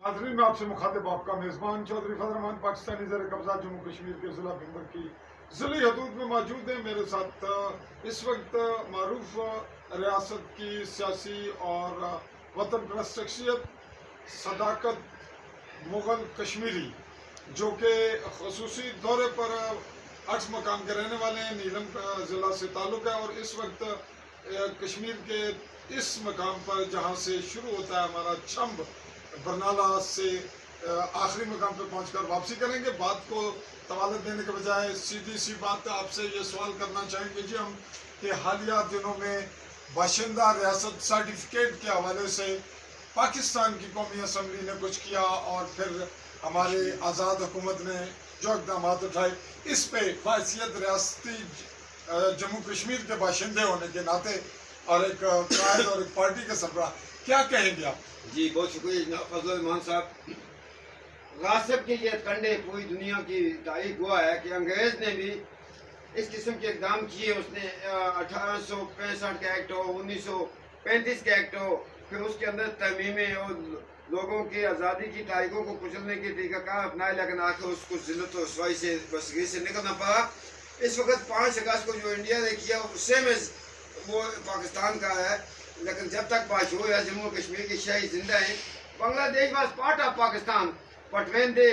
नाज़रीन, मैं आपसे मुखातिब आपका मेज़बान चौधरी फजल रहमान पाकिस्तानी ज़र कब्ज़ा जम्मू कश्मीर के ज़िला भिंबर की ज़िली हदूद में मौजूद है। मेरे साथ इस वक्त मारूफ रियासत की सियासी और वतन परस्त शख्सियत सदाकत मुग़ल कश्मीरी, जो कि ख़ुसूसी दौरे पर अक्स मकाम के रहने वाले हैं, नीलम ज़िला से ताल्लुक़ है। और इस वक्त कश्मीर के इस मकाम पर जहाँ से शुरू होता है हमारा छंब बरनाला से आखिरी मकाम पर पहुंचकर वापसी करेंगे। बात को तवालत देने के बजाय सीधी सी बात आपसे ये सवाल करना चाहेंगे जी हम कि हालिया दिनों में बाशिंदा रियासत सर्टिफिकेट के हवाले से पाकिस्तान की कौमी असम्बली ने कुछ किया और फिर हमारे आज़ाद हुकूमत ने जो इकदाम उठाए, इस पे बासियत रियासती जम्मू कश्मीर के बाशिंदे होने के नाते और एक कायद और एक पार्टी के सरबराह, क्या कहेंगे आप? जी बहुत शुक्रिया जनाब फजल रहमान साहब। गासिब के ये कंडे पूरी दुनिया की तारीख हुआ है कि अंग्रेज़ ने भी इस किस्म के इकदाम किए। उसने 1865 का एक्ट हो, 1935 का एक्ट हो, फिर उसके अंदर तरमीमें और लोगों की आज़ादी की तारीखों को कुचलने के तरीक़ाकार अपनाए, लेकिन आखिर उसको ज़िल्लत और रसवाई से बसगी से निकलना पड़ा। इस वक्त 5 अगस्त को जो इंडिया ने किया उससे में वो पाकिस्तान का है, लेकिन जब तक बाशूर है जम्मू कश्मीर की शहीद जिंदा है। Bangladesh was part of Pakistan, but when they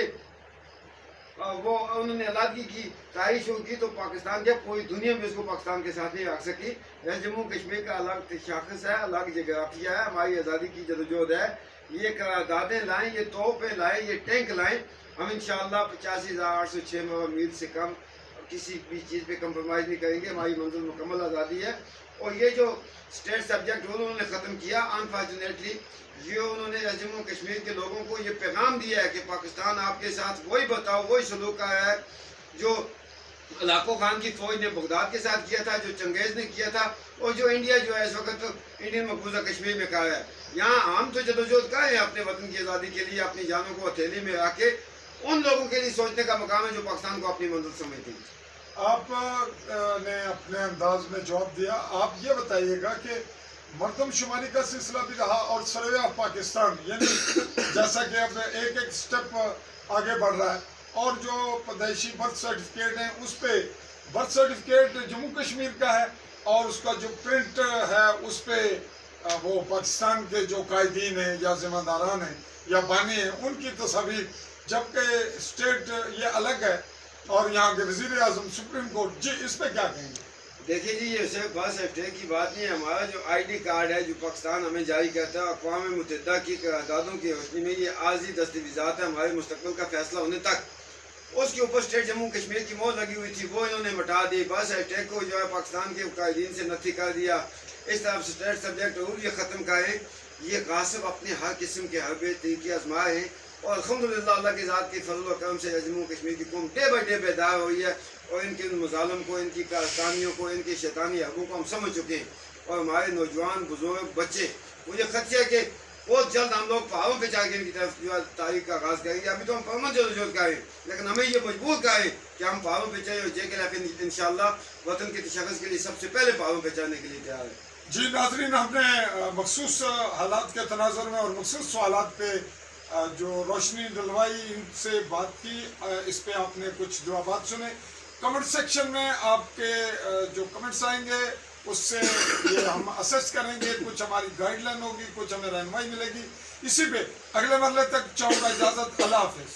वो उन्होंने अलहदगी की तारीख शुरू की तो पाकिस्तान के पूरी दुनिया में इसको पाकिस्तान के साथ नहीं रख सकी। जम्मू कश्मीर का अलग शाखस है, अलग जगराफिया है, हमारी आज़ादी की जदोजहद है। ये करारदादें लाएँ, ये तोहफे लाएँ, ये टैंक लाएँ, हम इंशाअल्लाह 85,806 मील से कम किसी भी चीज़ पे कंप्रोमाइज़ नहीं करेंगे। हमारी मंजिल मुकम्मल आज़ादी है। और ये जो स्टेट सब्जेक्ट रूल उन्होंने ख़त्म किया, अनफॉर्चुनेटली ये उन्होंने जम्मू कश्मीर के लोगों को ये पैगाम दिया है कि पाकिस्तान आपके साथ वही बताओ वही सलूक का है जो इलाको खान की फ़ौज ने बगदाद के साथ किया था, जो चंगेज़ ने किया था, और जो इंडिया जो है इस वक्त इंडियन मकबूजा कश्मीर में कहा है। यहाँ हम तो जदोजहद का है अपने वतन की आज़ादी के लिए, अपनी जानों को हथेली में रख के उन लोगों के लिए सोचने का मकाम है जो पाकिस्तान को अपनी मंजिल समझते हैं। आपने अपने अंदाज में जवाब दिया। आप ये बताइएगा कि मरदमशुमारी का सिलसिला भी रहा और सर्वे ऑफ पाकिस्तान, यानी जैसा कि अब एक एक स्टेप आगे बढ़ रहा है, और जो पैदाइशी बर्थ सर्टिफिकेट है उस पे बर्थ सर्टिफिकेट जम्मू कश्मीर का है और उसका जो प्रिंट है उस पे वो पाकिस्तान के जो कायदीन हैं या जिम्मेदारान हैं या बानी हैं उनकी तस्वीर, जबकि स्टेट ये अलग है और यहाँ के वज़ीर आज़म सुप्रीम कोर्ट। जी इस पे क्या कहेंगे? देखिए जी, ये सिर्फ बस एफ्टे की बात नहीं है। हमारा जो आईडी कार्ड है जो पाकिस्तान हमें जारी करता है अक़वाम मुत्तहिदा की करारदादों की रोशनी में, ये आर्जी दस्तावेज़ात है हमारे मुस्तक़बिल का फैसला होने तक। उसके ऊपर स्टेट जम्मू कश्मीर की मोहर लगी हुई थी, वो इन्होंने मिटा दी। बस एफ्टे को जो है पाकिस्तान के कायदीन से नफी कर दिया। इस तरफ स्टेट सब्जेक्ट रूल ये ख़त्म करें। ये गासिब अपने हर किस्म के हरबे तरीके आजमाए हैं और अल्हम्दुलिल्लाह अल्लाह की ज़ात की फजल और करम से जम्मू कश्मीर की कौम डे बाई डे बेदार हुई है और इनके मुजालम को, इनकी कारस्तानियों को, इनके शैतानी हक़ों को हम समझ चुके हैं। और हमारे नौजवान बुजुर्ग बच्चे, मुझे खदशा है कि बहुत जल्द हम लोग पहाड़ों पर जाकर इनकी तरफ जो है तारीख का आगाज़ करेंगे। अभी तो हम परमन जदोजहद करें, लेकिन हमें ये मजबूर करें कि हम पहाड़ों पर चढ़े और JKLF इंशाअल्लाह वतन के तशक्कुस के लिए सबसे पहले पहाड़ों पर चढ़ने के लिए तैयार है। जी नाज़रीन, हमने मखसूस हालात के तनाज़ुर में और मखसूस सवालात पे जो रोशनी डलवाई, इनसे बात की, इस पे आपने कुछ जवाबात सुने। कमेंट सेक्शन में आपके जो कमेंट्स आएंगे उससे ये हम असेस करेंगे, कुछ हमारी गाइडलाइन होगी, कुछ हमें रहनुमाई मिलेगी। इसी पे अगले मरले तक चाहूँगा इजाज़त। अल्लाह हाफ़िज़।